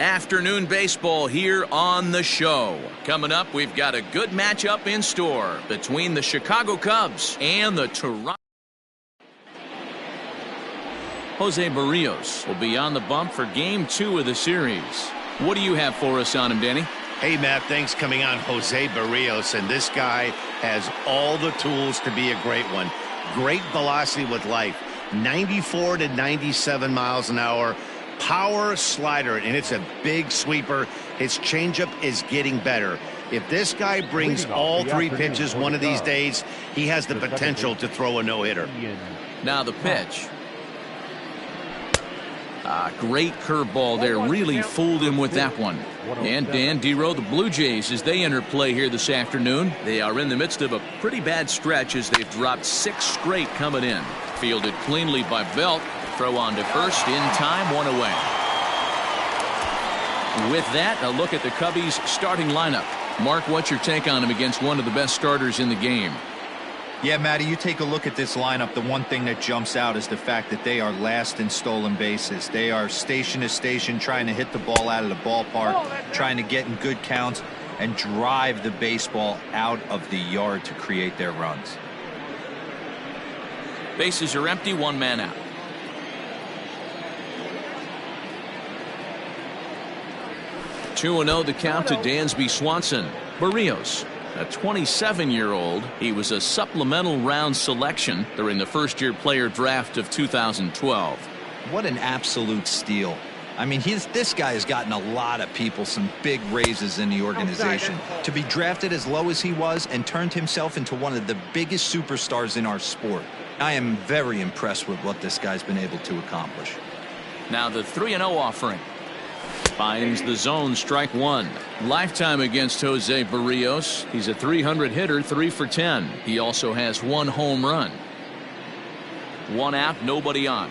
Afternoon baseball here on the show. Coming up, we've got a good matchup in store between the Chicago Cubs and the Toronto. Jose Berrios will be on the bump for Game 2 of the series. What do you have for us on him, Danny? Hey, Matt, thanks. Coming on Jose Berrios, and this guy has all the tools to be a great one. Great velocity with life, 94 to 97 miles an hour. Power slider, and it's a big sweeper. His changeup is getting better. If this guy brings all three pitches one of these days, he has the potential to throw a no-hitter. Now the pitch. Great curveball there. Really fooled him with that one. And Dan Dero, the Blue Jays, as they enter play here this afternoon, they are in the midst of a pretty bad stretch as they've dropped 6 straight coming in. Fielded cleanly by Belt. Throw on to first in time, 1 away. With that, a look at the Cubbies starting lineup. Mark, what's your take on him against one of the best starters in the game? Yeah, Matty, you take a look at this lineup. The one thing that jumps out is the fact that they are last in stolen bases. They are station to station trying to hit the ball out of the ballpark, trying to get in good counts and drive the baseball out of the yard to create their runs. Bases are empty, 1 man out. 2-0 the count to Dansby Swanson. Berrios, a 27-year-old. He was a supplemental round selection during the first-year player draft of 2012. What an absolute steal. I mean, this guy has gotten a lot of people some big raises in the organization. To be drafted as low as he was and turned himself into one of the biggest superstars in our sport. I am very impressed with what this guy's been able to accomplish. Now the 3-0 offering. Finds the zone, strike 1. Lifetime against Jose Berrios. He's a .300 hitter, 3 for 10. He also has 1 home run. 1 out, nobody on.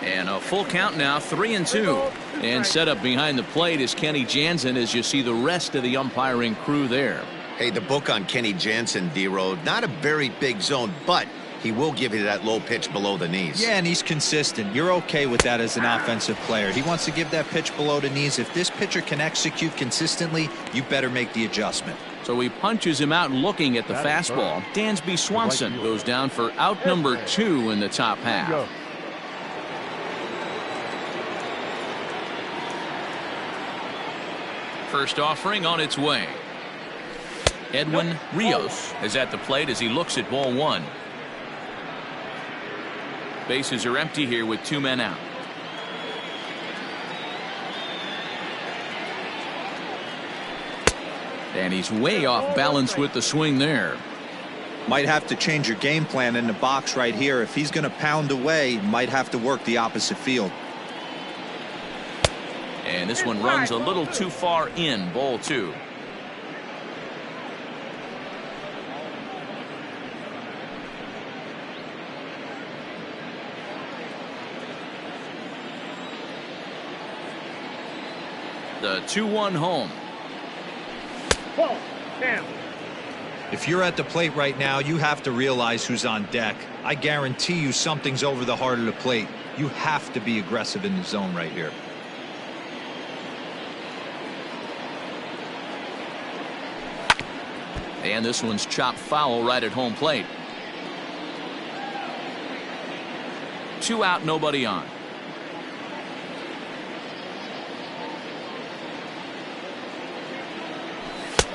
And a full count now, 3-2. And set up behind the plate is Kenny Jansen as you see the rest of the umpiring crew there. Hey, the book on Kenny Jansen, D-Road, not a very big zone, but he will give you that low pitch below the knees. Yeah, and he's consistent. You're okay with that as an offensive player. He wants to give that pitch below the knees. If this pitcher can execute consistently, you better make the adjustment. So he punches him out looking at the fastball. Dansby Swanson goes down for out number 2 in the top half. First offering on its way. Edwin Rios is at the plate as he looks at ball 1. Bases are empty here with 2 men out. And he's way off balance with the swing there. Might have to change your game plan in the box right here. If he's going to pound away, might have to work the opposite field. And this one runs a little too far in, ball 2. The 2-1 home. If you're at the plate right now, you have to realize who's on deck. I guarantee you something's over the heart of the plate. You have to be aggressive in the zone right here. And this one's chopped foul right at home plate. 2 out, nobody on.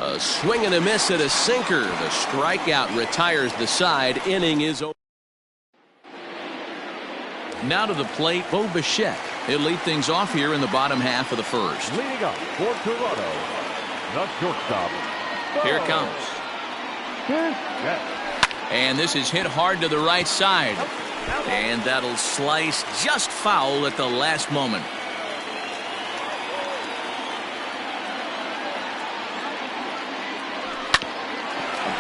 A swing and a miss at a sinker. The strikeout retires the side. Inning is over. Now to the plate, Bo Bichette. He'll lead things off here in the bottom half of the first. Leading up for Toronto, the shortstop. Here it comes. And this is hit hard to the right side. And that'll slice just foul at the last moment.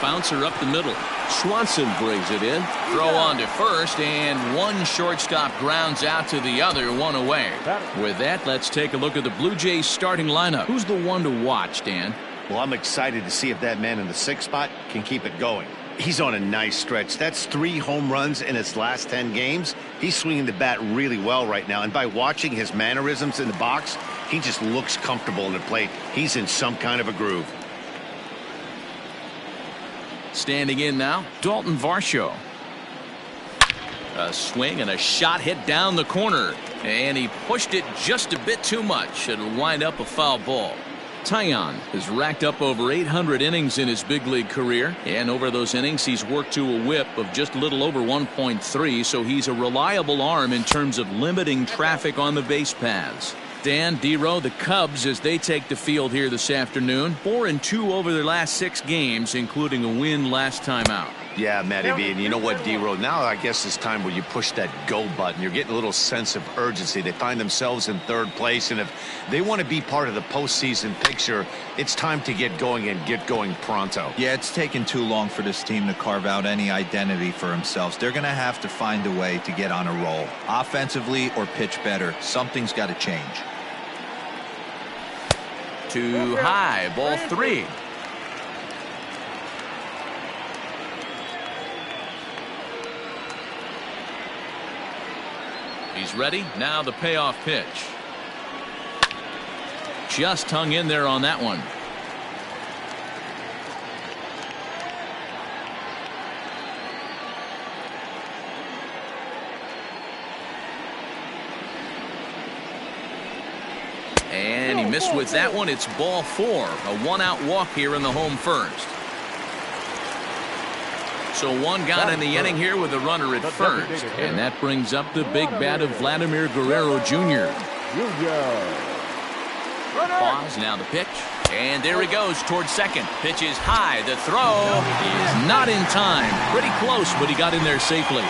Bouncer up the middle. Swanson brings it in. Throw on to first, and one shortstop grounds out to the other, 1 away. With that, let's take a look at the Blue Jays starting lineup. Who's the one to watch, Dan? Well, I'm excited to see if that man in the 6th spot can keep it going. He's on a nice stretch. That's 3 home runs in his last 10 games. He's swinging the bat really well right now, and by watching his mannerisms in the box, he just looks comfortable in the plate. He's in some kind of a groove. Standing in now, Dalton Varsho. A swing and a shot hit down the corner, and he pushed it just a bit too much. It'll wind up a foul ball. Taillon has racked up over 800 innings in his big league career, and over those innings he's worked to a whip of just a little over 1.3, so he's a reliable arm in terms of limiting traffic on the base paths. Dan, D-Row, the Cubs, as they take the field here this afternoon, 4-2 over their last 6 games, including a win last time out. Yeah, Matty B, and you know what, D-Row, now I guess it's time where you push that go button. You're getting a little sense of urgency. They find themselves in 3rd place, and if they want to be part of the postseason picture, it's time to get going and get going pronto. Yeah, it's taken too long for this team to carve out any identity for themselves. They're going to have to find a way to get on a roll, offensively or pitch better. Something's got to change. Too high, ball 3. He's ready. Now the payoff pitch. Just hung in there on that one. And he missed with that one. It's ball 4. A 1-out walk here in the home first. So one got in the inning here with a runner at first. And that brings up the big bat of Vladimir Guerrero Jr. Pause, now the pitch. And there he goes towards second. Pitch is high. The throw is not in time. Pretty close, but he got in there safely.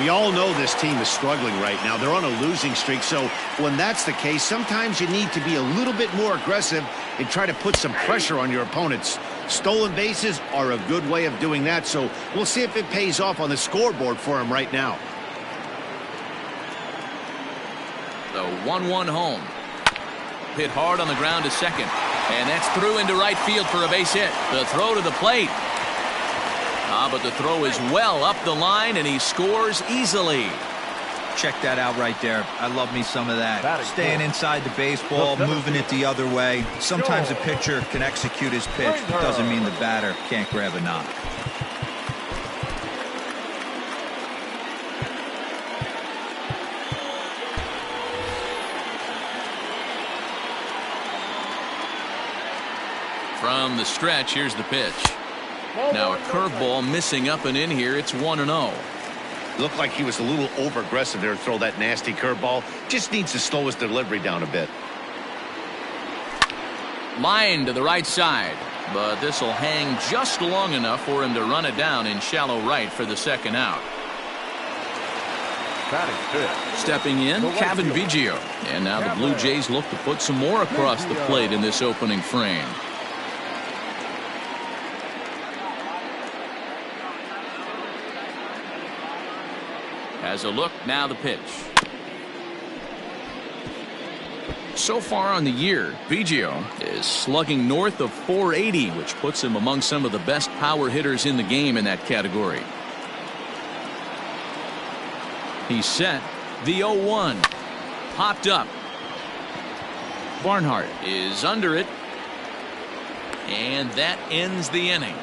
We all know this team is struggling right now. They're on a losing streak, so when that's the case, sometimes you need to be a little bit more aggressive and try to put some pressure on your opponents. Stolen bases are a good way of doing that, so we'll see if it pays off on the scoreboard for him right now. The 1-1 home. Hit hard on the ground to second, and that's through into right field for a base hit. The throw to the plate. But the throw is well up the line, and he scores easily. Check that out right there. I love me some of that. Staying inside the baseball, moving it the other way. Sometimes a pitcher can execute his pitch. It doesn't mean the batter can't grab a knock. From the stretch, here's the pitch. Now a curveball missing up and in here. It's 1-0. Looked like he was a little over-aggressive there to throw that nasty curveball. Just needs to slow his delivery down a bit. Line to the right side, but this will hang just long enough for him to run it down in shallow right for the 2nd out. Stepping in, Kevin Biggio. And now the Blue Jays look to put some more across the plate in this opening frame. As a look, now the pitch. So far on the year, Berrios is slugging north of 480, which puts him among some of the best power hitters in the game in that category. He's set. The 0-1. Popped up. Barnhart is under it. And that ends the inning.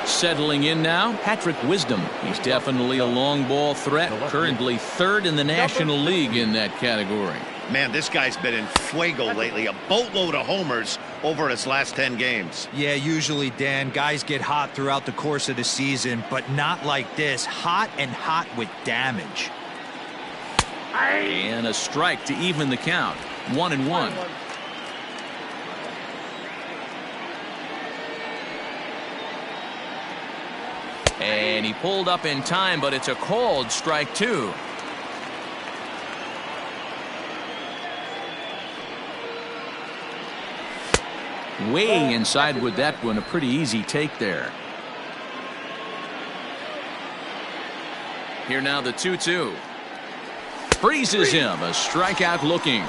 Settling in now, Patrick Wisdom. He's definitely a long ball threat. Currently 3rd in the National League in that category. Man, this guy's been in fuego lately. A boatload of homers over his last 10 games. Yeah, usually, Dan, guys get hot throughout the course of the season, but not like this. Hot and hot with damage. And a strike to even the count. 1-1. And he pulled up in time, but it's a called strike 2. Way inside with that one. A pretty easy take there. Here now the 2-2. Freezes him. A strikeout looking.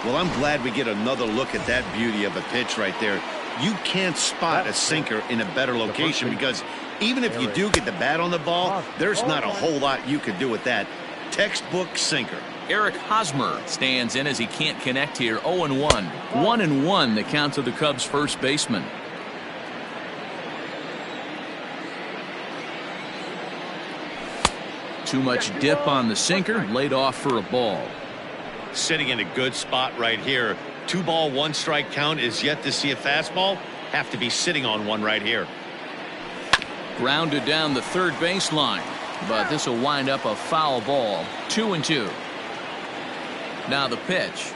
Well, I'm glad we get another look at that beauty of a pitch right there. You can't spot a sinker in a better location because Even if you do get the bat on the ball, there's not a whole lot you could do with that. Textbook sinker. Eric Hosmer stands in as he can't connect here. 0-1. 1-1 the count to the Cubs first baseman. Too much dip on the sinker, laid off for a ball. Sitting in a good spot right here. 2-ball, 1-strike count is yet to see a fastball. Have to be sitting on one right here. Grounded down the third baseline, but this will wind up a foul ball. 2-2. Now the pitch.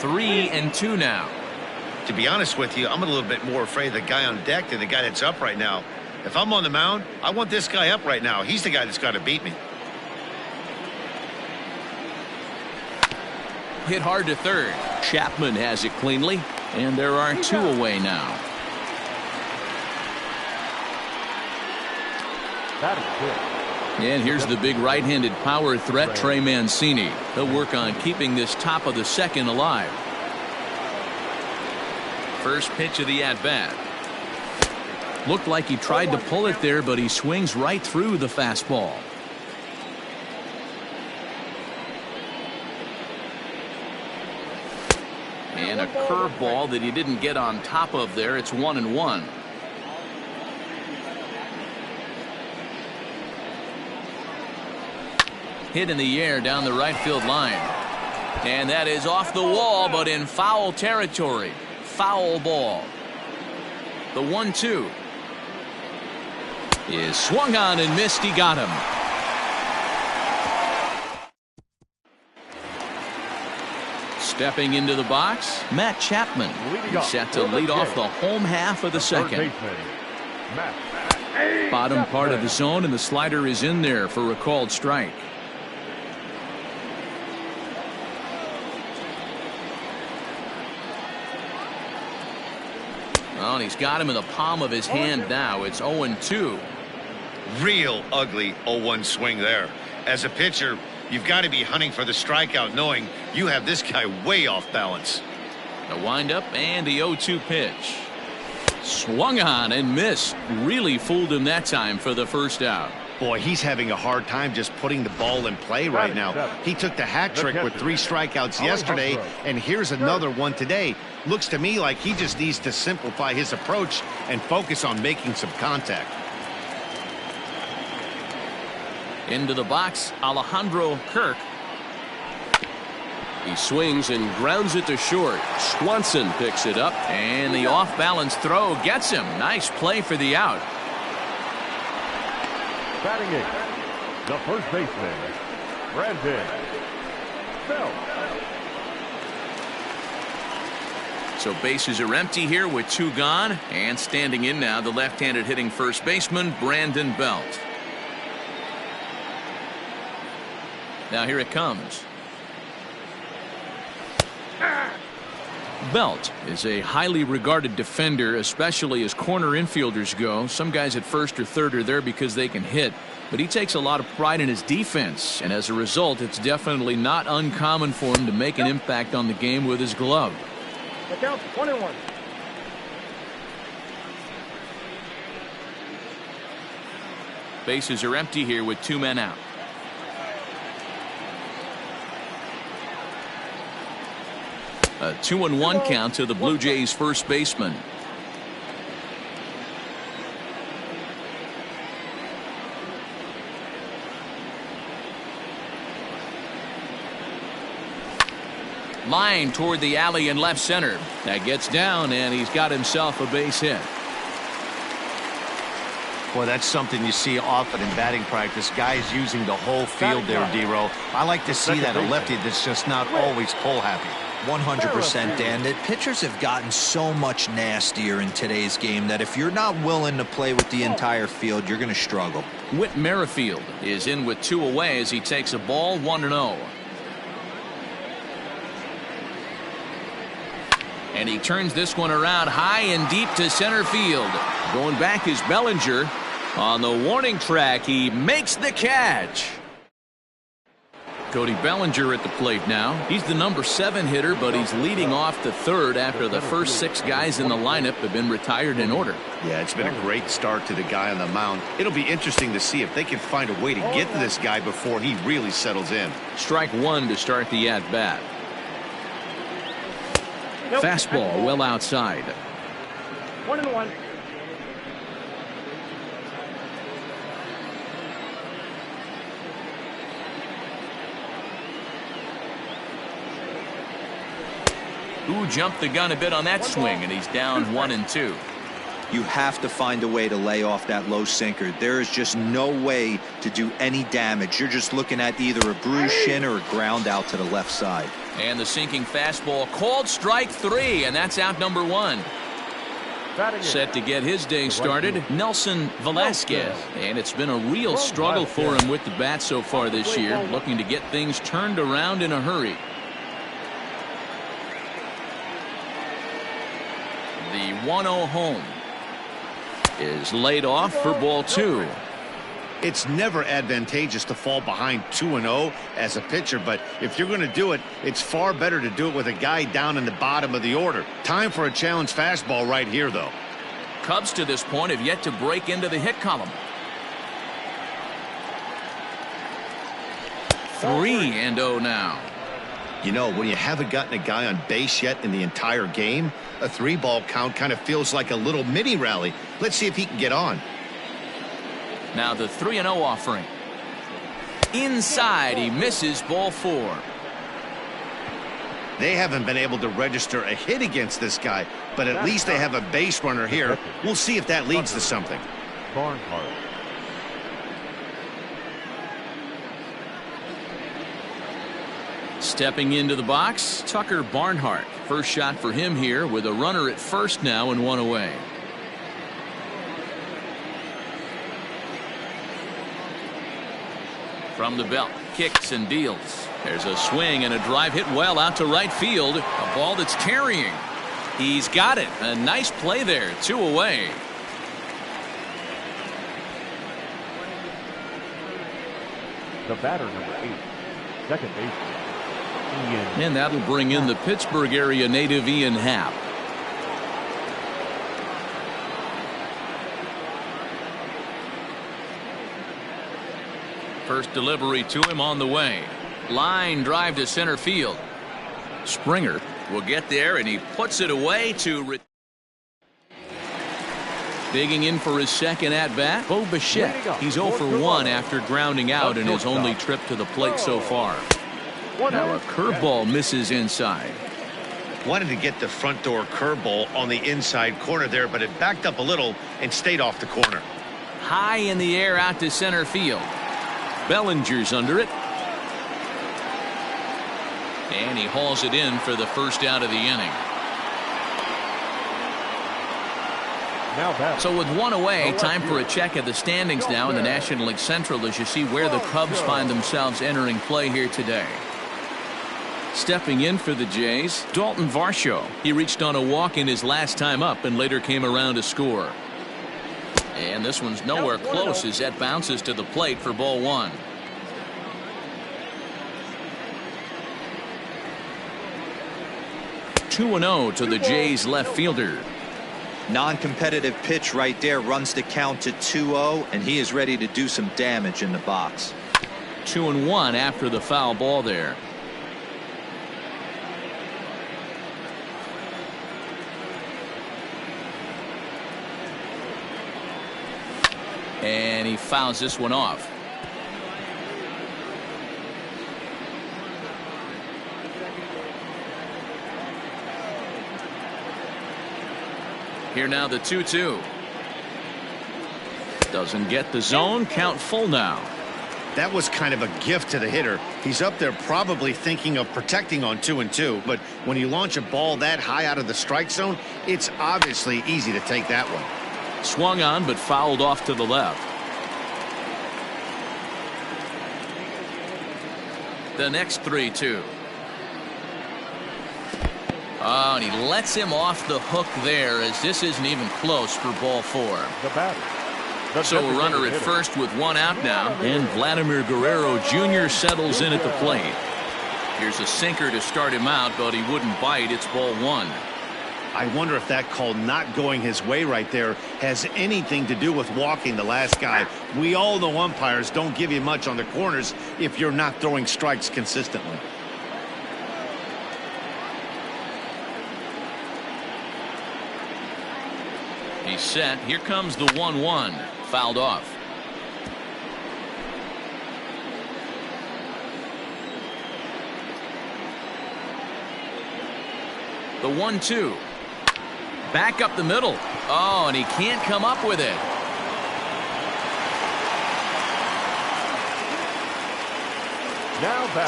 3-2 now. To be honest with you, I'm a little bit more afraid of the guy on deck than the guy that's up right now. If I'm on the mound, I want this guy up right now. He's the guy that's got to beat me. Hit hard to third. Chapman has it cleanly, and there are 2 away now. And here's the big right-handed power threat, Trey Mancini. He'll work on keeping this top of the second alive. First pitch of the at-bat. Looked like he tried to pull it there, but he swings right through the fastball. And a curveball that he didn't get on top of there. It's 1-1. Hit in the air down the right field line. And that is off the wall, but in foul territory. Foul ball. The 1-2 is swung on and missed. He got him. Stepping into the box, Matt Chapman. He's set to lead off the home half of the second. Bottom part of the zone, and the slider is in there for a called strike. Well, and he's got him in the palm of his hand now. It's 0-2. Real ugly 0-1 swing there. As a pitcher, you've got to be hunting for the strikeout, knowing you have this guy way off balance. The windup and the 0-2 pitch. Swung on and missed. Really fooled him that time for the first out. Boy, he's having a hard time just putting the ball in play right now. He took the hat trick with 3 strikeouts yesterday, and here's another one today. Looks to me like he just needs to simplify his approach and focus on making some contact. Into the box, Alejandro Kirk. He swings and grounds it to short. Swanson picks it up, and the off-balance throw gets him. Nice play for the out. Batting in, the first baseman, Brandon Belt. So bases are empty here with 2 gone, and standing in now the left-handed hitting first baseman, Brandon Belt. Now here it comes. Belt is a highly regarded defender, especially as corner infielders go. Some guys at first or third are there because they can hit, but he takes a lot of pride in his defense, and as a result, it's definitely not uncommon for him to make an impact on the game with his glove. The count's 21. Bases are empty here with 2 men out. A 2-1 count to the Blue Jays first baseman. Line toward the alley in left center. That gets down, and he's got himself a base hit. Boy, that's something you see often in batting practice. Guys using the whole field there, D-Row. I like to see that. A lefty that's just not always pull happy. 100%, Dan. That pitchers have gotten so much nastier in today's game that if you're not willing to play with the entire field, you're going to struggle. Whit Merrifield is in with 2 away as he takes a ball. 1-0. And he turns this one around high and deep to center field. Going back is Bellinger. On the warning track, he makes the catch. Cody Bellinger at the plate now. He's the number 7 hitter, but he's leading off the third after the first 6 guys in the lineup have been retired in order. Yeah, it's been a great start to the guy on the mound. It'll be interesting to see if they can find a way to get to this guy before he really settles in. Strike 1 to start the at-bat. Fastball well outside. 1-1. Who jumped the gun a bit on that swing, and he's down 1-2. You have to find a way to lay off that low sinker. There is just no way to do any damage. You're just looking at either a bruised shin or a ground out to the left side. And the sinking fastball called strike 3, and that's out number 1. Set to get his day started, Nelson Velasquez. And it's been a real struggle for him with the bat so far this year, looking to get things turned around in a hurry. The 1-0 home is laid off for ball 2. It's never advantageous to fall behind 2-0 as a pitcher, but if you're going to do it, it's far better to do it with a guy down in the bottom of the order. Time for a challenge fastball right here, though. Cubs to this point have yet to break into the hit column. 3-0 now. You know, when you haven't gotten a guy on base yet in the entire game, a 3-ball count kind of feels like a little mini rally. Let's see if he can get on. Now the 3-0 offering. Inside, he misses, ball 4. They haven't been able to register a hit against this guy, but at least they have a base runner here. We'll see if that leads to something. Barnhart. Stepping into the box, Tucker Barnhart. First shot for him here with a runner at first now and 1 away. From the belt, kicks and deals. There's a swing and a drive hit well out to right field. A ball that's carrying. He's got it. A nice play there. 2 away. The batter, number 8, second baseman. And that'll bring in the Pittsburgh area native Ian Happ. First delivery to him on the way. Line drive to center field. Springer will get there, and he puts it away to digging in for his second at-bat. Bo Bichette. He's 0 for 1 after grounding out in his only trip to the plate so far. Now a curveball misses inside. Wanted to get the front door curveball on the inside corner there, but it backed up a little and stayed off the corner. High in the air out to center field. Bellinger's under it. And he hauls it in for the first out of the inning. So with 1 away, time for a check at the standings now in the National League Central as you see where the Cubs find themselves entering play here today. Stepping in for the Jays, Dalton Varsho. He reached on a walk in his last time up and later came around to score. And this one's nowhere close as that bounces to the plate for ball 1. (2-0) to the Jays left fielder. Non-competitive pitch right there, runs the count to 2-0, and he is ready to do some damage in the box. 2-1 after the foul ball there. And he fouls this one off. Here now the 2-2. Doesn't get the zone. Count full now. That was kind of a gift to the hitter. He's up there probably thinking of protecting on 2-2, but when you launch a ball that high out of the strike zone, it's obviously easy to take that one. Swung on but fouled off to the left. The next 3-2. Oh, and he lets him off the hook there as this isn't even close for ball 4. The batter, So a runner at first with one out now, and Vladimir Guerrero Jr. settles in at the plate. Here's a sinker to start him out, but he wouldn't bite. It's ball one. I wonder if that call not going his way right there has anything to do with walking the last guy. We all know umpires don't give you much on the corners if you're not throwing strikes consistently. He's set. Here comes the 1-1. Fouled off. The 1-2. Back up the middle. Oh, and he can't come up with it.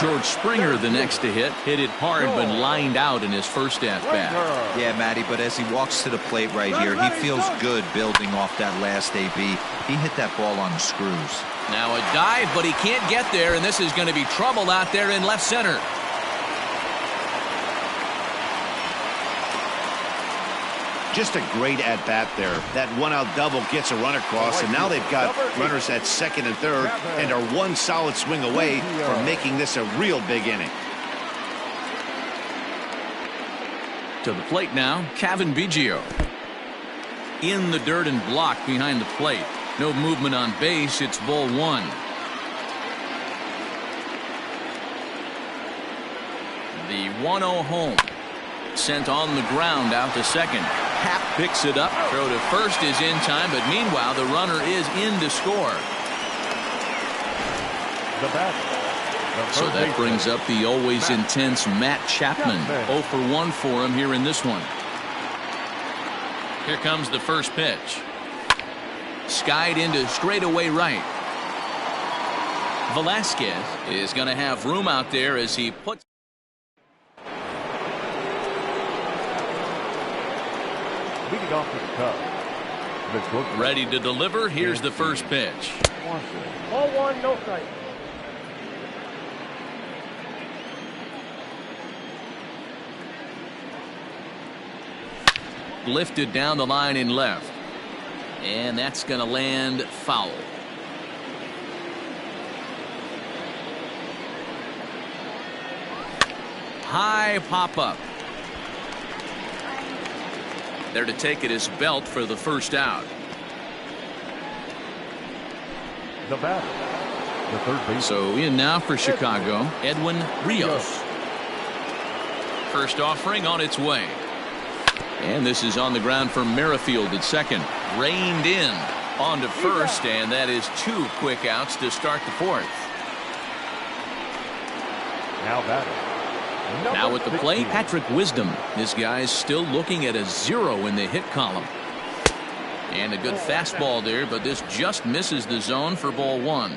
George Springer, the next to hit it hard but lined out in his first at bat. Yeah, Matty, but as he walks to the plate right here, he feels good building off that last AB. He hit that ball on the screws. Now a dive, but he can't get there, and this is going to be trouble out there in left center. Just a great at-bat there. That one-out double gets a run across, and now they've got runners at second and third and are one solid swing away from making this a real big inning. To the plate now, Kevin Biggio. In the dirt and blocked behind the plate. No movement on base. It's ball one. The 1-0 home. Sent on the ground out to second. Happ picks it up. Throw to first is in time, but meanwhile the runner is in to score. So that brings up the always intense Matt Chapman. 0 for 1 for him here in this one. Here comes the first pitch. Skied into straightaway right. Velasquez is going to have room out there as he puts. Leading off the Cubs. Ready to deliver. Here's the first pitch. Ball one, no strike. Lifted down the line in left. And that's going to land foul. High pop up. There to take it is Belt for the first out. The batter, the third base. So in now for Chicago, Edwin Rios. First offering on its way. And this is on the ground for Merrifield at second. Reined in on to first, and that is 2 quick outs to start the fourth. Now batter. Now at the plate, Patrick Wisdom. This guy's still looking at a 0 in the hit column. And a good fastball there, but this just misses the zone for ball one.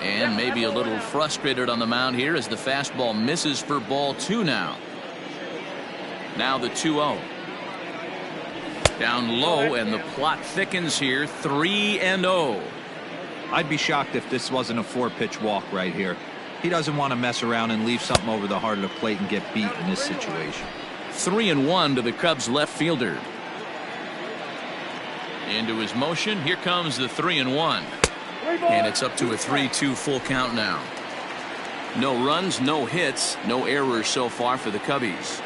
And maybe a little frustrated on the mound here as the fastball misses for ball two now. Now the 2-0. Down low, and the plot thickens here. 3-0. I'd be shocked if this wasn't a 4-pitch walk right here. He doesn't want to mess around and leave something over the heart of the plate and get beat in this situation. 3-1 to the Cubs left fielder. Into his motion. Here comes the 3-1. And it's up to a 3-2 full count now. No runs, no hits, no errors so far for the Cubbies.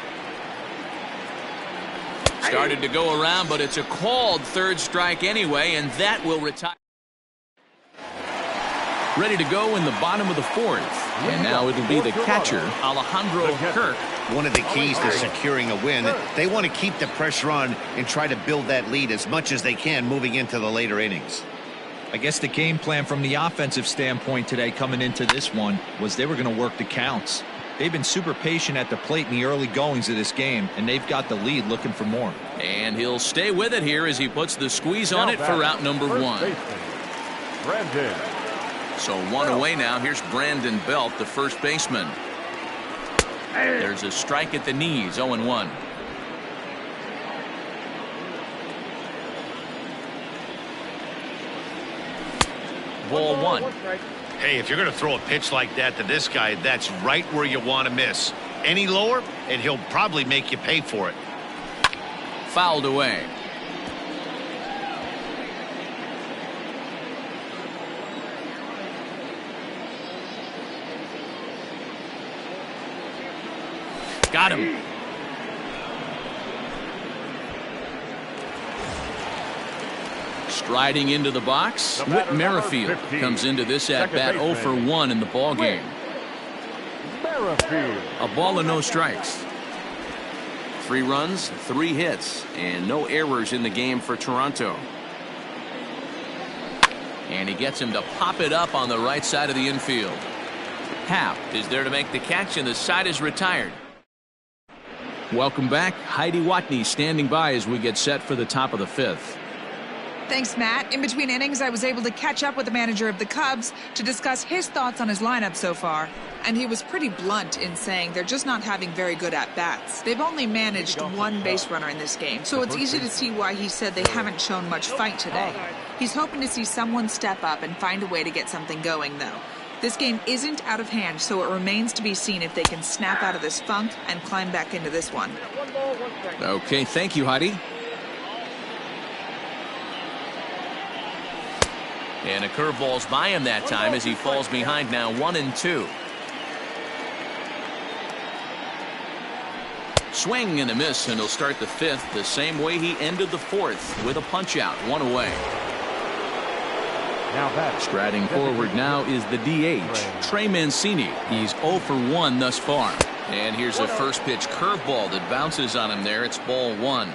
Started to go around, but it's a called third strike anyway, and that will retire. Ready to go in the bottom of the fourth. And now it'll be the catcher, Alejandro Kirk. One of the keys to securing a win, they want to keep the pressure on and try to build that lead as much as they can moving into the later innings. I guess the game plan from the offensive standpoint today coming into this one was they were going to work the counts. They've been super patient at the plate in the early goings of this game, and they've got the lead looking for more. And he'll stay with it here as he puts the squeeze on it for out number one. Brandon. So one away now. Here's Brandon Belt, the first baseman. There's a strike at the knees. 0-1. Ball one. Hey, if you're going to throw a pitch like that to this guy, that's right where you want to miss. Any lower, and he'll probably make you pay for it. fouled away. Got him. Striding into the box, Whit Merrifield comes into this at-bat 0 for 1 in the ball game. A ball and no strikes. 3 runs, 3 hits, and no errors in the game for Toronto. And he gets him to pop it up on the right side of the infield. Happ is there to make the catch, and the side is retired. Welcome back. Heidi Watney standing by as we get set for the top of the 5th. Thanks, Matt. In between innings, I was able to catch up with the manager of the Cubs to discuss his thoughts on his lineup so far. And he was pretty blunt in saying they're just not having very good at-bats. They've only managed 1 base runner in this game, so it's easy to see why he said they haven't shown much fight today. He's hoping to see someone step up and find a way to get something going, though. This game isn't out of hand, so it remains to be seen if they can snap out of this funk and climb back into this one. Okay, thank you, Heidi. And a curveball's by him that time as he falls behind now 1-2. Swing and a miss, and he'll start the 5th the same way he ended the 4th with a punch out, 1 away. Striding forward now is the DH, Trey Mancini. He's 0 for 1 thus far. And here's a first pitch curveball that bounces on him there. It's ball 1.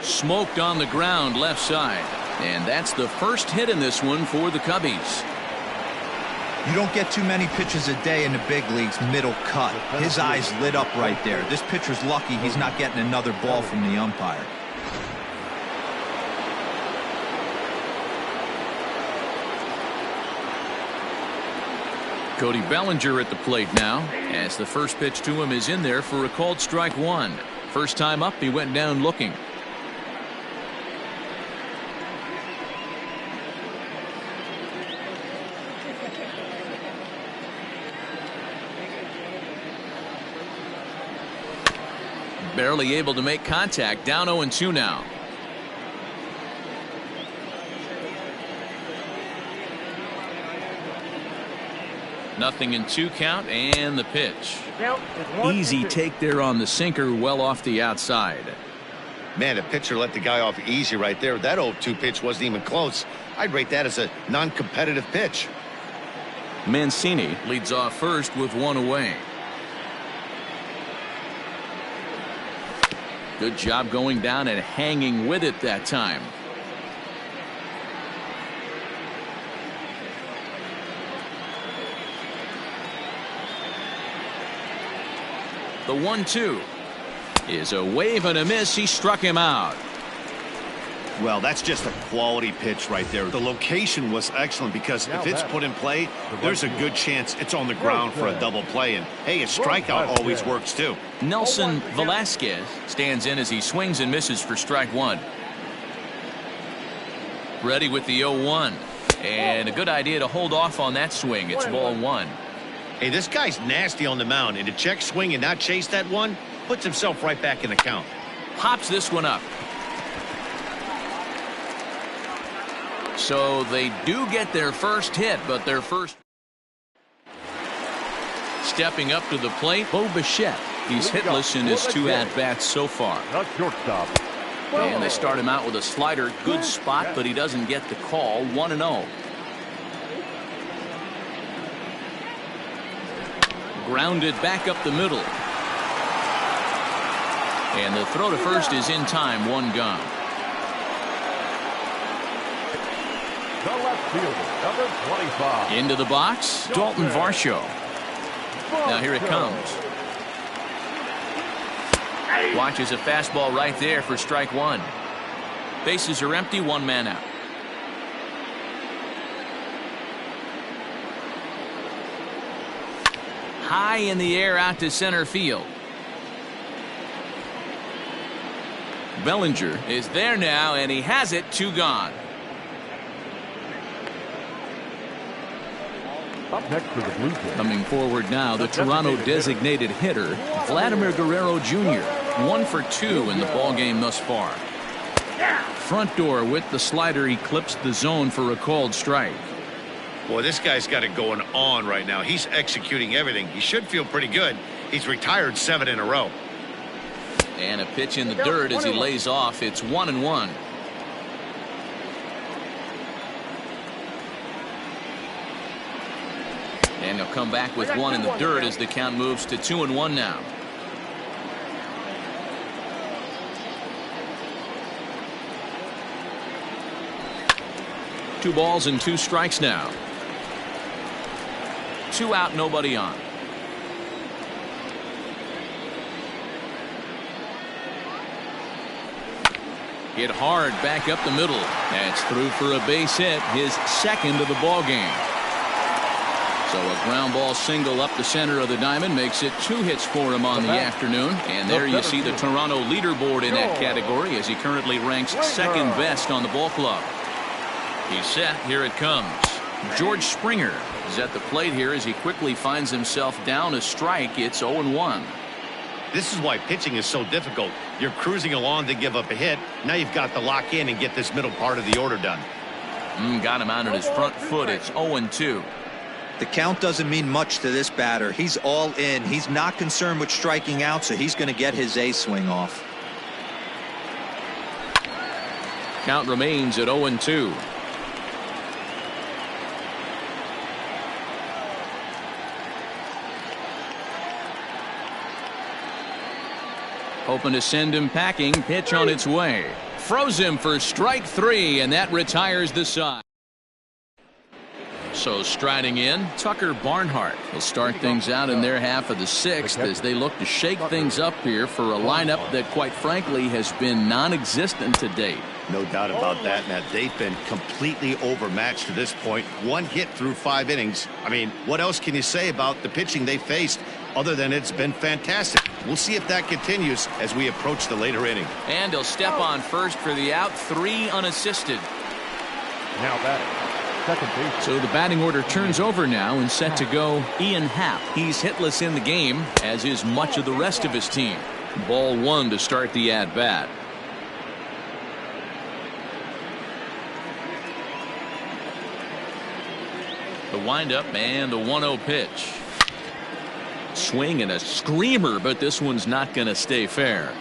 Smoked on the ground left side. And that's the first hit in this one for the Cubbies. You don't get too many pitches a day in the big leagues middle cut. His eyes lit up right there. This pitcher's lucky he's not getting another ball from the umpire. Cody Bellinger at the plate now, as the first pitch to him is in there for a called strike 1. First time up, he went down looking. Barely able to make contact, down 0-2 now. Nothing in 2 count, and the pitch. Easy take there on the sinker, well off the outside. Man, the pitcher let the guy off easy right there. That 0-2 pitch wasn't even close. I'd rate that as a non-competitive pitch. Mancini leads off first with 1 away. Good job going down and hanging with it that time. The 1-2 is a wave and a miss. He struck him out. Well, that's just a quality pitch right there. The location was excellent because if it's put in play, there's a good chance it's on the ground for a double play. And hey, a strikeout always works too. Nelson Velasquez stands in as he swings and misses for strike 1. Ready with the 0-1. And a good idea to hold off on that swing. It's ball 1. Hey, this guy's nasty on the mound, and to check swing and not chase that one puts himself right back in the count. Pops this one up. So they do get their first hit, but their first. Stepping up to the plate, Bo Bichette. He's hitless in his 2 at-bats so far. And they start him out with a slider. Good spot, but he doesn't get the call. 1-0. Grounded back up the middle. And the throw to first is in time. 1 gone. The left fielder, number 25. Into the box, Dalton Varsho. Now here it comes. Watches a fastball right there for strike 1. Bases are empty, 1 man out. High in the air out to center field. Bellinger is there now, and he has it. 2 gone. Up next for the Blue Jays. Coming forward now, the Toronto designated hitter, Vladimir Guerrero Jr. 1 for 2 in the ballgame thus far. Front door with the slider eclipsed the zone for a called strike. Boy, this guy's got it going on right now. He's executing everything. He should feel pretty good. He's retired 7 in a row. And a pitch in the dirt as he lays off. It's 1-1. And he'll come back with one in the dirt as the count moves to 2-1 now. Two balls and 2 strikes now. 2 out, nobody on. Hit hard back up the middle. That's through for a base hit, his second of the ball game. So a ground ball single up the center of the diamond makes it 2 hits for him on the afternoon. And there you see the Toronto leaderboard in that category as he currently ranks second best on the ball club. He's set. Here it comes. George Springer is at the plate here as he quickly finds himself down a strike. It's 0-1. This is why pitching is so difficult. You're cruising along to give up a hit. Now you've got to lock in and get this middle part of the order done. Got him out on his front foot. It's 0-2. The count doesn't mean much to this batter. He's all in. He's not concerned with striking out, so he's going to get his A swing off. Count remains at 0-2. Hoping to send him packing. Pitch on its way. Froze him for strike 3, and that retires the side. So striding in, Tucker Barnhart will start things out in their half of the 6th as they look to shake things up here for a lineup that, quite frankly, has been non-existent to date. No doubt about that. Now, they've been completely overmatched to this point. 1 hit through 5 innings. I mean, what else can you say about the pitching they faced other than it's been fantastic? We'll see if that continues as we approach the later inning. And he'll step on first for the out. 3 unassisted. Now batting. So the batting order turns over now and set to go Ian Happ. He's hitless in the game, as is much of the rest of his team. Ball 1 to start the at-bat. The windup and the 1-0 pitch. Swing and a screamer, but this one's not going to stay fair.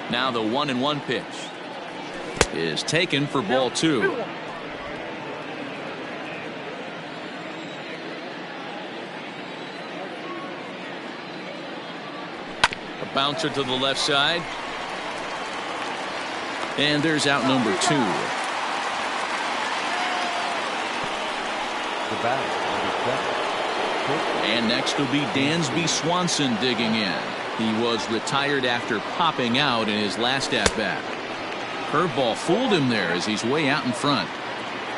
Now the 1-1 pitch is taken for ball 2. A bouncer to the left side. And there's out number 2. And next will be Dansby Swanson digging in. He was retired after popping out in his last at-bat. Curveball fooled him there as he's way out in front.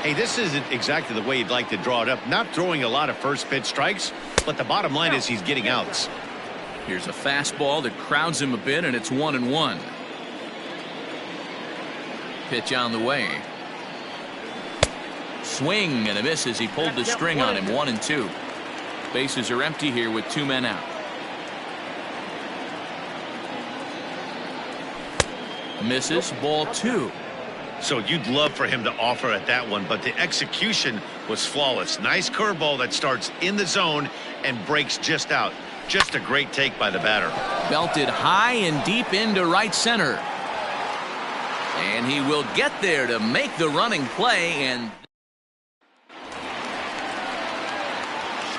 Hey, this isn't exactly the way you'd like to draw it up. Not throwing a lot of first pitch strikes, but the bottom line is he's getting outs. Here's a fastball that crowds him a bit, and it's 1-1. Pitch on the way. Swing and a miss as he pulled the string on him. 1-2. Bases are empty here with 2 men out. Misses. Ball 2. So you'd love for him to offer at that one, but the execution was flawless. Nice curveball that starts in the zone and breaks just out. Just a great take by the batter. Belted high and deep into right center. And he will get there to make the running play. And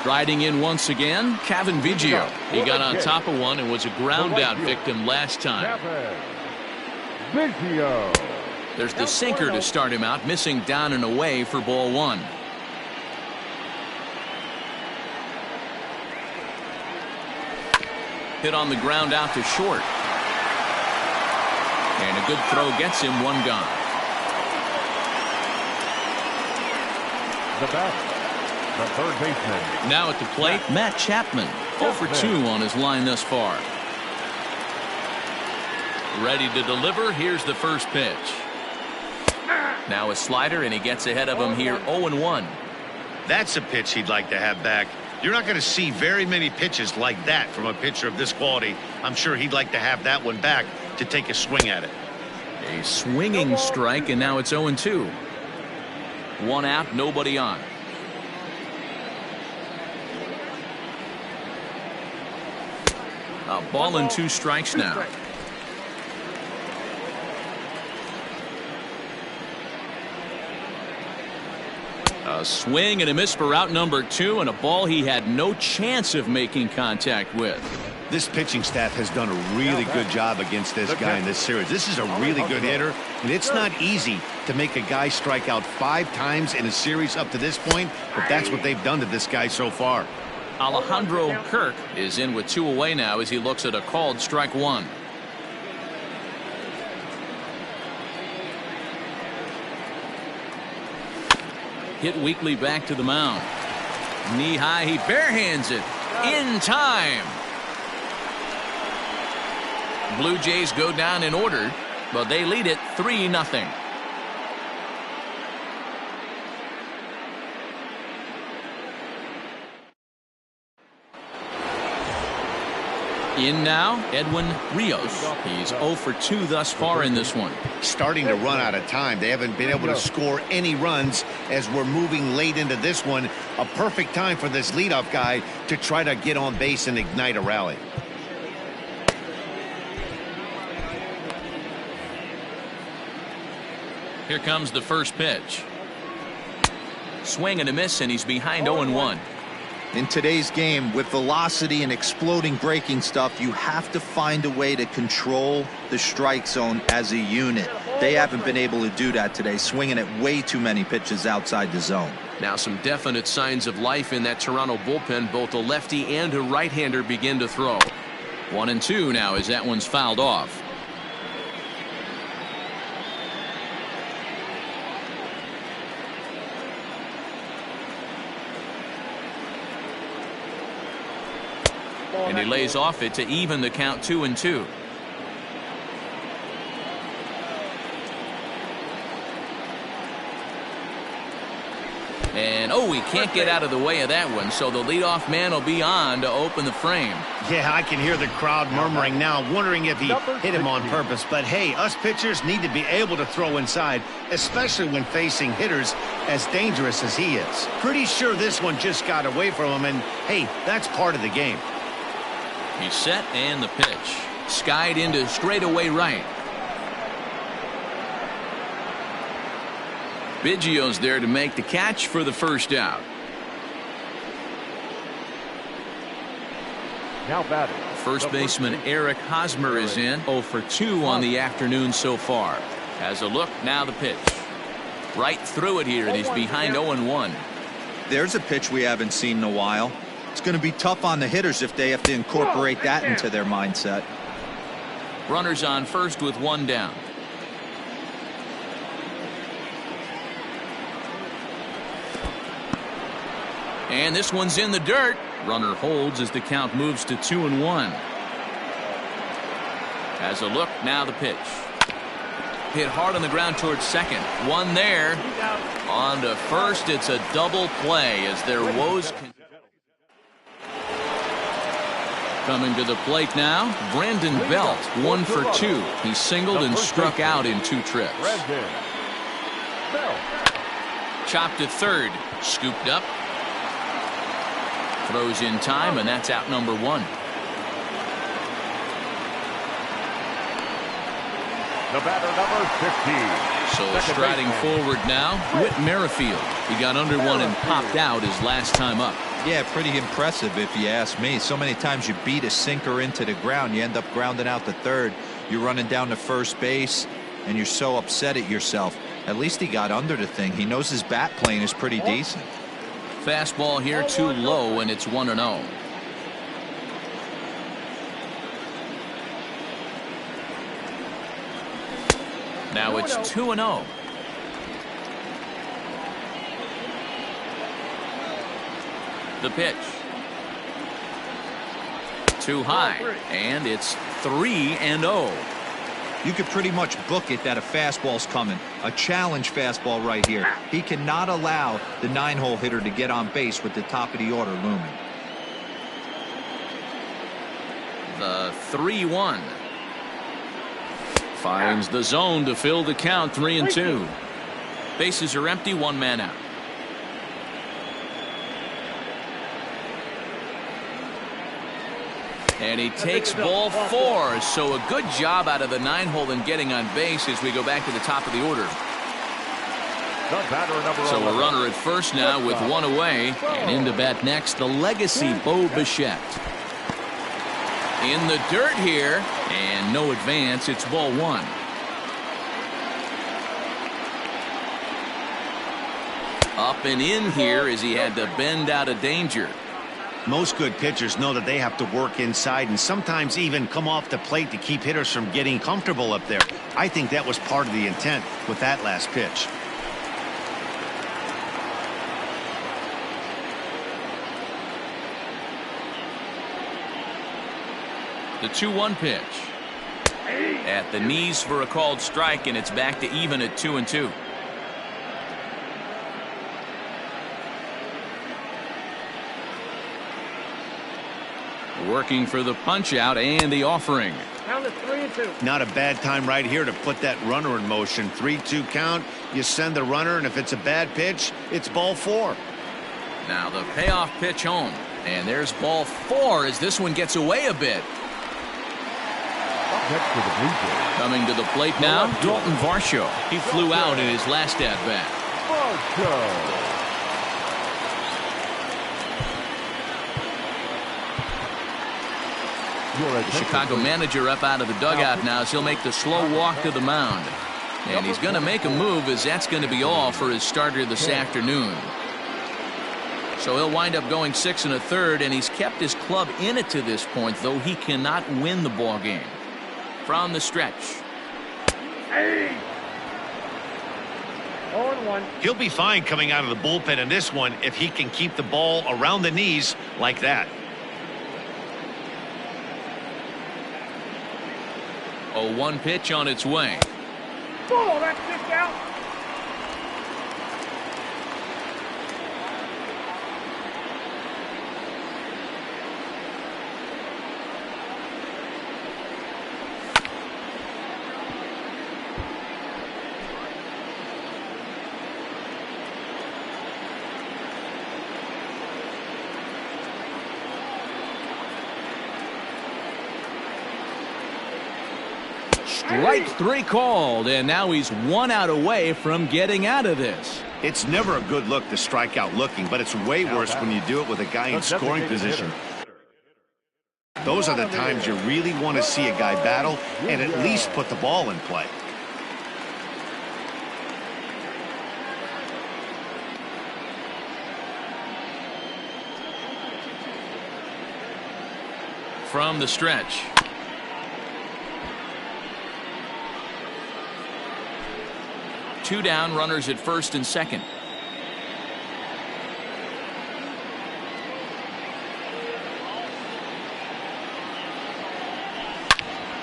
striding in once again, Kevin Biggio. He got on top of one and was a ground out victim last time. There's the sinker to start him out, missing down and away for ball 1. Hit on the ground out to short. And a good throw gets him 1 gone. The batter, the third baseman. Now at the plate, Matt Chapman. 0 for 2 on his line thus far. Ready to deliver. Here's the first pitch. Now a slider, and he gets ahead of him here 0-1. That's a pitch he'd like to have back. You're not going to see very many pitches like that from a pitcher of this quality. I'm sure he'd like to have that one back to take a swing at it. A swinging strike, and now it's 0-2. 1 out, nobody on. A ball and 2 strikes now. A swing and a miss for out number 2, and a ball he had no chance of making contact with. This pitching staff has done a really good job against this guy in this series. This is a really good hitter, and it's not easy to make a guy strike out 5 times in a series up to this point, but that's what they've done to this guy so far. Alejandro Kirk is in with 2 away now as he looks at a called strike 1. Hit weakly back to the mound. Knee high, he barehands it in time. Blue Jays go down in order, but they lead it 3-0. In now, Edwin Rios. He's 0 for 2 thus far in this one. Starting to run out of time. They haven't been able to score any runs as we're moving late into this one. A perfect time for this leadoff guy to try to get on base and ignite a rally. Here comes the first pitch. Swing and a miss, and he's behind 0-1. In today's game, with velocity and exploding breaking stuff, you have to find a way to control the strike zone as a unit. They haven't been able to do that today, swinging at way too many pitches outside the zone. Now some definite signs of life in that Toronto bullpen. Both a lefty and a right-hander begin to throw. 1-2 now as that one's fouled off. And he lays off it to even the count 2-2. And oh, he can't get out of the way of that one, so the leadoff man will be on to open the frame. Yeah, I can hear the crowd murmuring now, wondering if he hit him on purpose. But hey, us pitchers need to be able to throw inside, especially when facing hitters as dangerous as he is. Pretty sure this one just got away from him, and hey, that's part of the game. He's set, and the pitch. Skied into straightaway right. Berrios there to make the catch for the first out. Now batting. First baseman Eric Hosmer is in. 0 for 2 on the afternoon so far. Has a look, now the pitch. Right through it here, and he's behind 0-1. There's a pitch we haven't seen in a while. It's going to be tough on the hitters if they have to incorporate that into their mindset. Runners on first with 1 down. And this one's in the dirt. Runner holds as the count moves to 2-1. Has a look, now the pitch. Hit hard on the ground towards second. One there. On to first, it's a double play as their woes continue. Coming to the plate now, Brandon Belt, 1 for 2. He singled and struck out in 2 trips. Chopped to third, scooped up. Throws in time, and that's out number 1. The batter, number 15. So striding forward now, Whit Merrifield. He got under one and popped out his last time up. Yeah, pretty impressive if you ask me. So many times you beat a sinker into the ground, you end up grounding out to third. You're running down to first base, and you're so upset at yourself. At least he got under the thing. He knows his bat plane is pretty decent. Fastball here too low, and it's 1-0. Now it's 2-0. The pitch. Too high, and it's 3-0. You could pretty much book it that a fastball's coming. A challenge fastball right here. He cannot allow the 9-hole hitter to get on base with the top of the order looming. The 3-1. Finds the zone to fill the count, 3-2. Bases are empty, 1 man out. And he takes ball 4. So a good job out of the 9-hole in getting on base as we go back to the top of the order. So a runner at first now with 1 away. And in to bat next, the legacy Bo Bichette. In the dirt here, and no advance. It's ball 1. Up and in here as he had to bend out of danger. Most good pitchers know that they have to work inside and sometimes even come off the plate to keep hitters from getting comfortable up there. I think that was part of the intent with that last pitch. The 2-1 pitch. At the knees for a called strike, and it's back to even at 2-2. Working for the punch out and the offering. Count is 3-2. Not a bad time right here to put that runner in motion. 3-2 count. You send the runner, and if it's a bad pitch, it's ball 4. Now the payoff pitch home. And there's ball 4 as this one gets away a bit. Next to the Blue Jays. Coming to the plate now, Dalton Varsho. He flew out in his last at-bat. Varsho. The Chicago manager up out of the dugout now as he'll make the slow walk to the mound. And he's going to make a move as that's going to be all for his starter this afternoon. So he'll wind up going 6 1/3, and he's kept his club in it to this point, though he cannot win the ball game. From the stretch. 0-1. He'll be fine coming out of the bullpen in this one if he can keep the ball around the knees like that. 0-1 pitch on its way. Ball, that's kicked out. Strike 3 called, and now he's 1 out away from getting out of this. It's never a good look to strike out looking, but it's way worse when you do it with a guy in scoring position. Those are the times you really want to see a guy battle and at least put the ball in play. From the stretch. Two down, runners at first and second.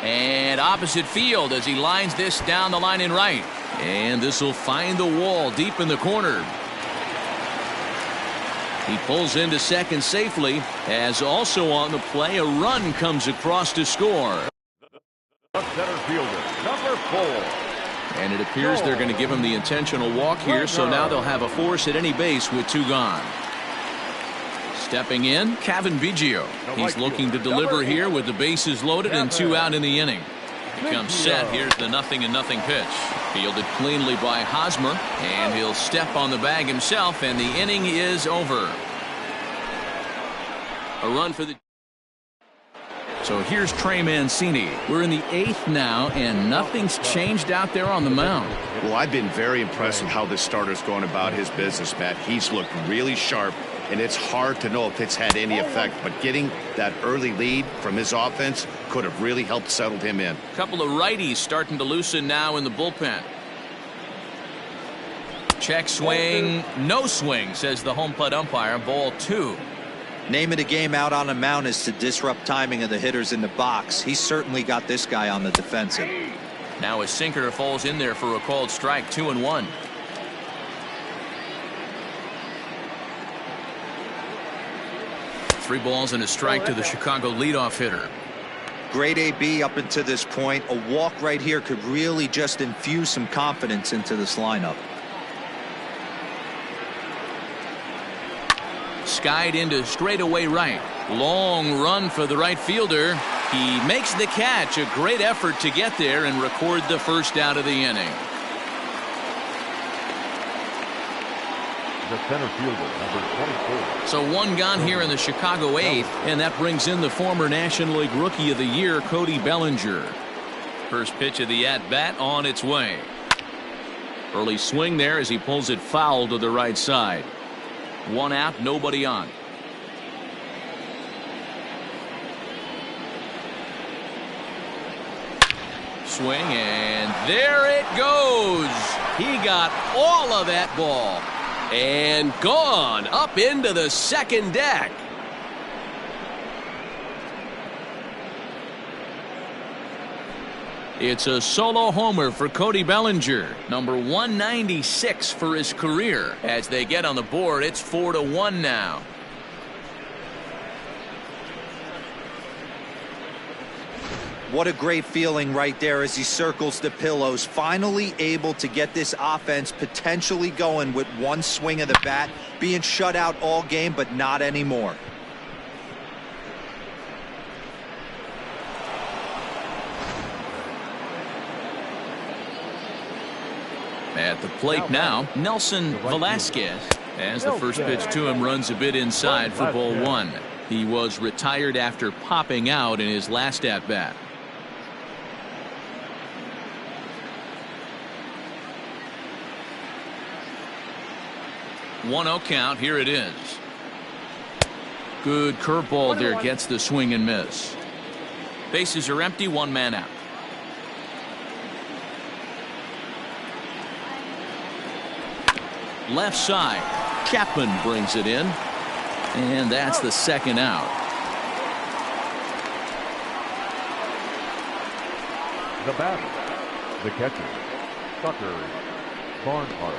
And opposite field as he lines this down the line in right. And this will find the wall deep in the corner. He pulls into second safely, as also on the play a run comes across to score. The center fielder, number 4. And it appears they're going to give him the intentional walk here, so now they'll have a force at any base with 2 gone. Stepping in, Cavan Biggio. He's looking to deliver here with the bases loaded and 2 out in the inning. He comes set. Here's the 0-0 pitch. Fielded cleanly by Hosmer, and he'll step on the bag himself, and the inning is over. A run for the... So here's Trey Mancini. We're in the 8th now, and nothing's changed out there on the mound. Well, I've been very impressed with how this starter's going about his business, Matt. He's looked really sharp, and it's hard to know if it's had any effect, but getting that early lead from his offense could have really helped settle him in. A couple of righties starting to loosen now in the bullpen. Check swing, no swing, says the home plate umpire. Ball 2. Name of the game out on the mound is to disrupt timing of the hitters in the box. He's certainly got this guy on the defensive. Now a sinker falls in there for a called strike. 2-1. Three balls and a strike to the Chicago leadoff hitter. Great AB up until this point. A walk right here could really just infuse some confidence into this lineup. Skied into straightaway right. Long run for the right fielder. He makes the catch. A great effort to get there and record the first out of the inning. The center fielder, number 24. So one gone here in the Chicago eighth, and that brings in the former National League Rookie of the Year, Cody Bellinger. First pitch of the at-bat on its way. Early swing there as he pulls it foul to the right side. One out, nobody on. Swing, and there it goes. He got all of that ball. And gone up into the second deck. It's a solo homer for Cody Bellinger, number 196 for his career. As they get on the board, it's 4-1 now. What a great feeling right there as he circles the pillows. Finally able to get this offense potentially going with one swing of the bat. Being shut out all game, but not anymore. At the plate now, Nelson Velasquez. As the first pitch to him runs a bit inside for ball one. He was retired after popping out in his last at-bat. 1-0 count. Here it is. Good curveball there. Gets the swing and miss. Bases are empty. One man out. Left side. Chapman brings it in. And that's the second out. The batter, the catcher, Tucker Barnhart.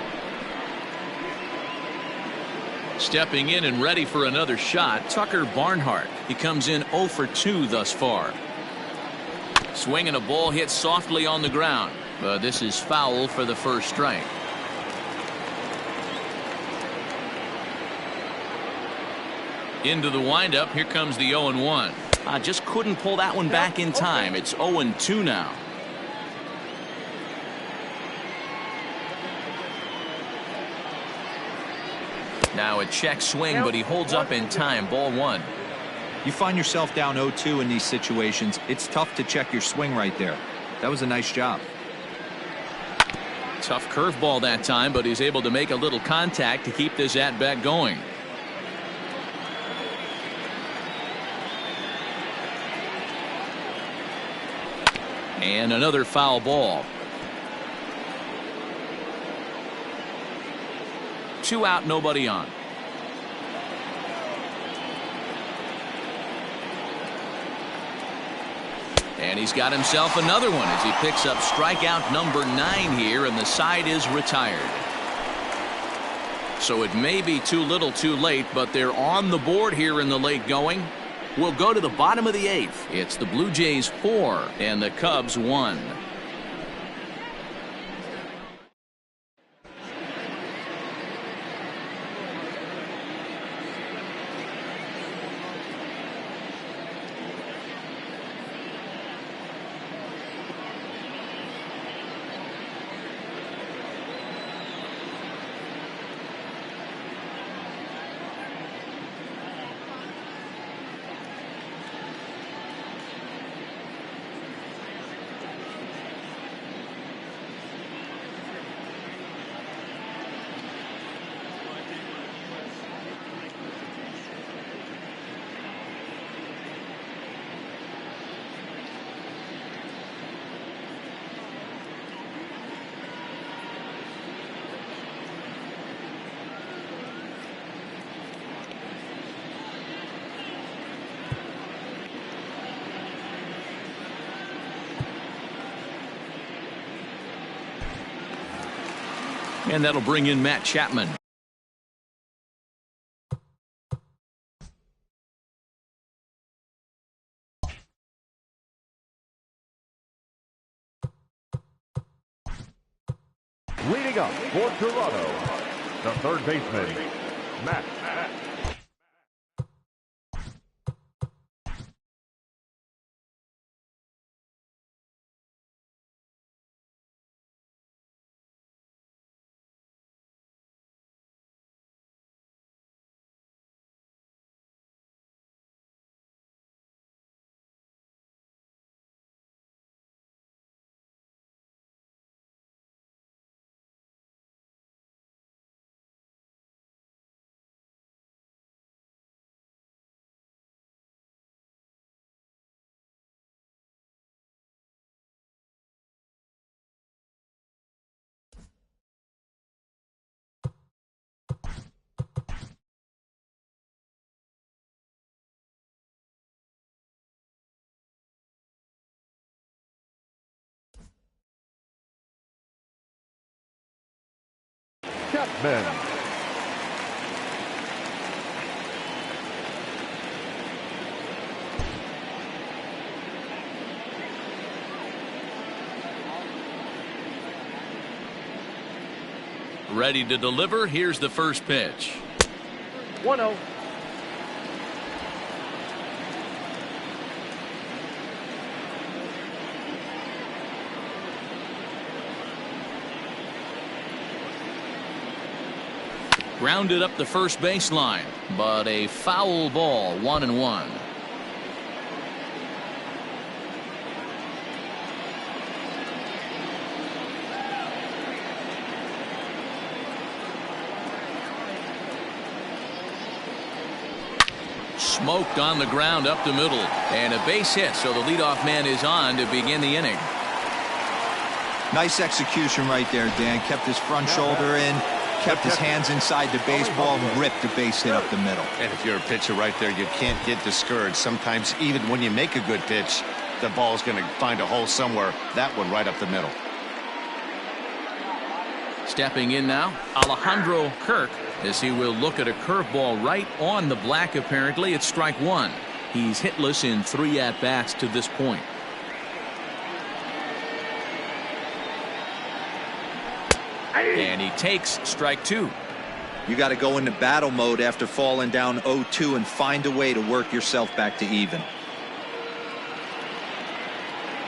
Stepping in and ready for another shot, Tucker Barnhart. He comes in 0 for 2 thus far. Swinging a ball hit softly on the ground. But this is foul for the first strike. Into the windup. Here comes the 0-1. Just couldn't pull that one back in time. It's 0-2 now. Now a check swing, but he holds up in time. Ball one. You find yourself down 0-2 in these situations. It's tough to check your swing right there. That was a nice job. Tough curveball that time, but he's able to make a little contact to keep this at-bat going. And another foul ball. 2 out, nobody on. And he's got himself another one as he picks up strikeout number 9 here, and the side is retired. So it may be too little too late, but they're on the board here in the late going. We'll go to the bottom of the 8th. It's the Blue Jays 4 and the Cubs 1. And that'll bring in Matt Chapman. Leading up for Toronto, the third baseman, Matt. Chapman. Ready to deliver. Here's the first pitch. 1-0. Grounded up the first baseline, but a foul ball, 1-1. Smoked on the ground up the middle, and a base hit, so the leadoff man is on to begin the inning. Nice execution right there, Dan. Kept his front shoulder in, kept his hands inside the baseball, and ripped the base hit up the middle. And if you're a pitcher right there, you can't get discouraged. Sometimes even when you make a good pitch, the ball's going to find a hole somewhere. That one right up the middle. Stepping in now, Alejandro Kirk, as he will look at a curveball right on the black. Apparently, it's strike one. He's hitless in 3 at-bats to this point. And he takes strike 2. You got to go into battle mode after falling down 0-2 and find a way to work yourself back to even.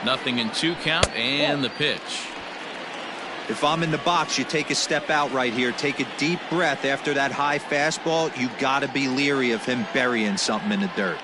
0-2 count, and the pitch. If I'm in the box, you take a step out right here, take a deep breath after that high fastball. You got to be leery of him burying something in the dirt.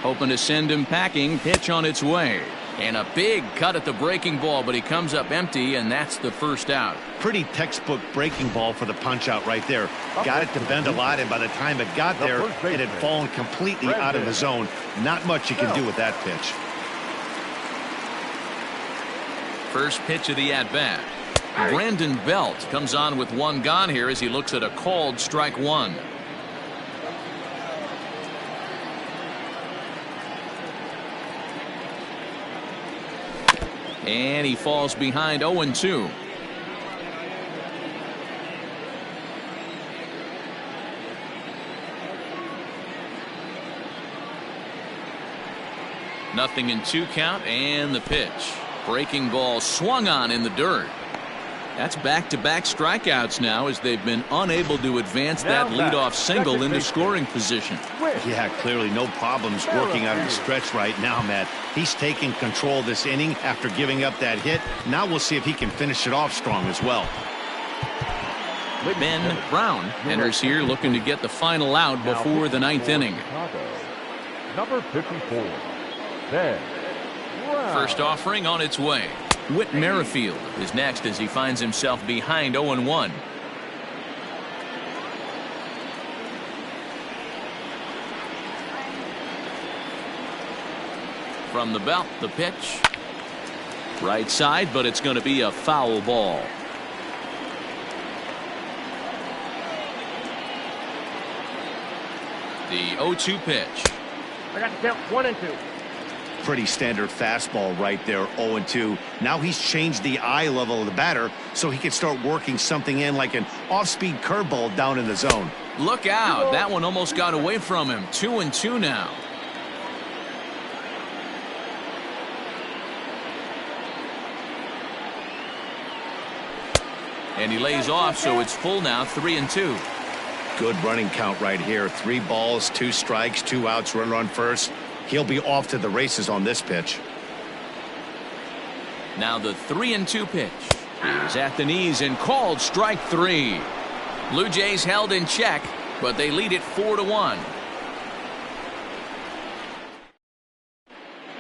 Hoping to send him packing. Pitch on its way. And a big cut at the breaking ball, but he comes up empty, and that's the first out. Pretty textbook breaking ball for the punch out right there. Got it to bend a lot, and by the time it got there, it had fallen completely out of the zone. Not much you can do with that pitch. First pitch of the at-bat. Brandon Belt comes on with 1 gone here as he looks at a called strike 1. And he falls behind 0-2. Nothing in 2 count, and the pitch. Breaking ball swung on in the dirt. That's back-to-back strikeouts now as they've been unable to advance that leadoff single into scoring position. Yeah, clearly no problems working out of the stretch right now, Matt. He's taking control of this inning after giving up that hit. Now we'll see if he can finish it off strong as well. Ben Brown enters here looking to get the final out before the 9th inning. Number 54, Ben Brown. First offering on its way. Whit Merrifield is next as he finds himself behind 0-1. From the belt, the pitch. Right side, but it's going to be a foul ball. The 0-2 pitch. I got the count 1-2. pretty standard fastball right there, 0-2. Now he's changed the eye level of the batter so he can start working something in like an off-speed curveball down in the zone. Look out. That one almost got away from him. 2-2 now. And he lays off, so it's full now, 3-2. Good running count right here. 3 balls, 2 strikes, 2 outs, runner on first. He'll be off to the races on this pitch. Now the 3-2 pitch is at the knees and called strike 3. Blue Jays held in check, but they lead it 4-1.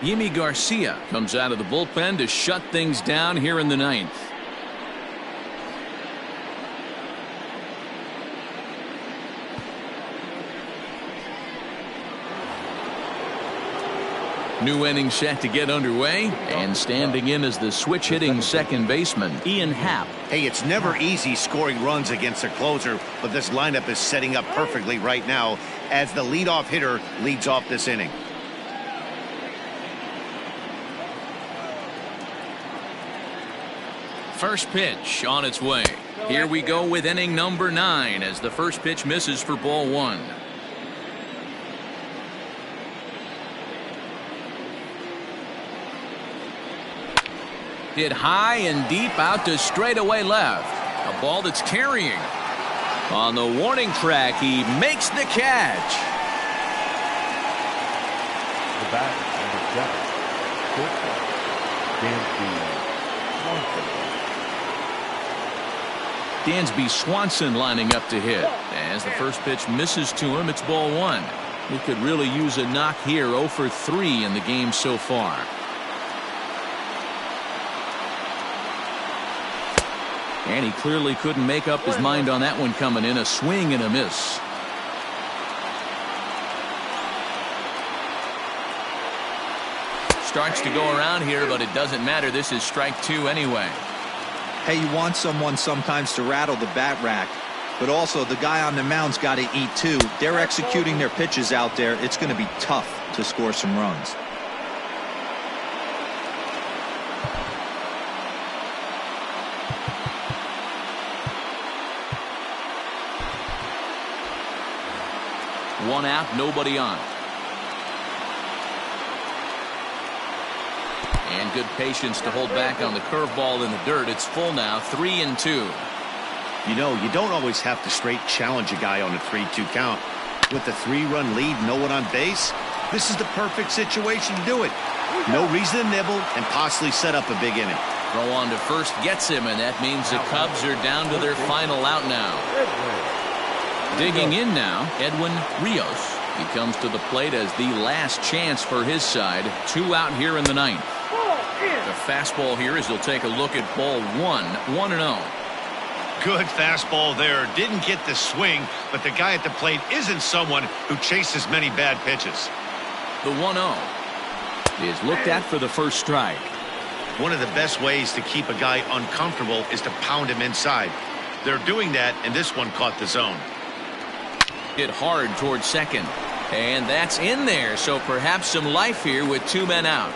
Yimi Garcia comes out of the bullpen to shut things down here in the 9th. New inning set to get underway, and standing in as the switch-hitting second baseman, Ian Happ. Hey, it's never easy scoring runs against a closer, but this lineup is setting up perfectly right now as the leadoff hitter leads off this inning. First pitch on its way. Here we go with inning number 9 as the first pitch misses for ball 1. Hit high and deep out to straightaway left. A ball that's carrying. On the warning track, he makes the catch. The bat, number 7, Dansby Swanson lining up to hit. As the first pitch misses to him, it's ball 1. He could really use a knock here. 0 for 3 in the game so far. And he clearly couldn't make up his mind on that one coming in. A swing and a miss. Starts to go around here, but it doesn't matter. This is strike 2 anyway. Hey, you want someone sometimes to rattle the bat rack, but also the guy on the mound's got to eat too. They're executing their pitches out there. It's going to be tough to score some runs. One out, nobody on. And good patience to hold back on the curveball in the dirt. It's full now, 3-2. You know, you don't always have to straight challenge a guy on a 3-2 count. With the 3-run lead, no one on base, this is the perfect situation to do it. No reason to nibble and possibly set up a big inning. Throw on to first gets him, and that means the Cubs are down to their final out now. Digging in now, Edwin Rios. He comes to the plate as the last chance for his side. 2 out here in the 9th. The fastball here as he'll take a look at ball 1, 1-0. Good fastball there. Didn't get the swing, but the guy at the plate isn't someone who chases many bad pitches. The 1-0 is looked at for the first strike. One of the best ways to keep a guy uncomfortable is to pound him inside. They're doing that, and this one caught the zone. Hit hard towards second, and that's in there, so perhaps some life here with 2 men out.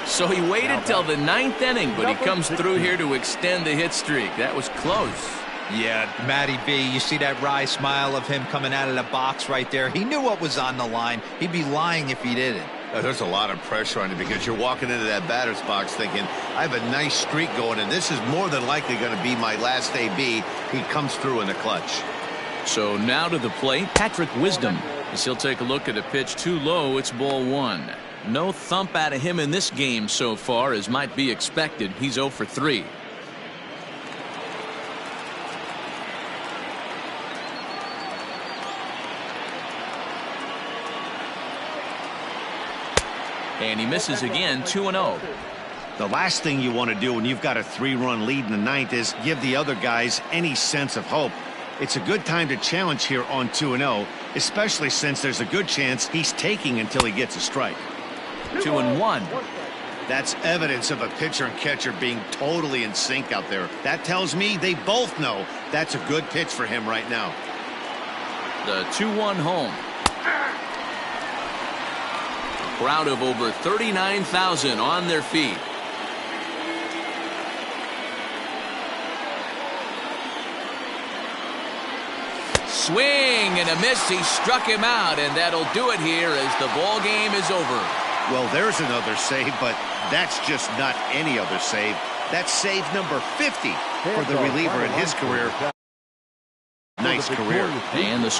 So he waited till the 9th inning, but he comes through here to extend the hit streak. That was close. Yeah, Matty B, you see that wry smile of him coming out of the box right there. He knew what was on the line. He'd be lying if he didn't. There's a lot of pressure on you because you're walking into that batter's box thinking, I have a nice streak going, and this is more than likely going to be my last AB. He comes through in the clutch. So now to the plate, Patrick Wisdom. As he'll take a look at a pitch too low, it's ball 1. No thump out of him in this game so far, as might be expected. He's 0 for 3. And he misses again, 2-0. The last thing you want to do when you've got a 3-run lead in the 9th is give the other guys any sense of hope. It's a good time to challenge here on 2-0, especially since there's a good chance he's taking until he gets a strike. 2-1. That's evidence of a pitcher and catcher being totally in sync out there. That tells me they both know that's a good pitch for him right now. The 2-1 home. Crowd of over 39,000 on their feet. Swing and a miss. He struck him out, and that'll do it here as the ball game is over. Well, there's another save, but that's just not any other save. That's save number 50 for the reliever in his career. Nice career. And the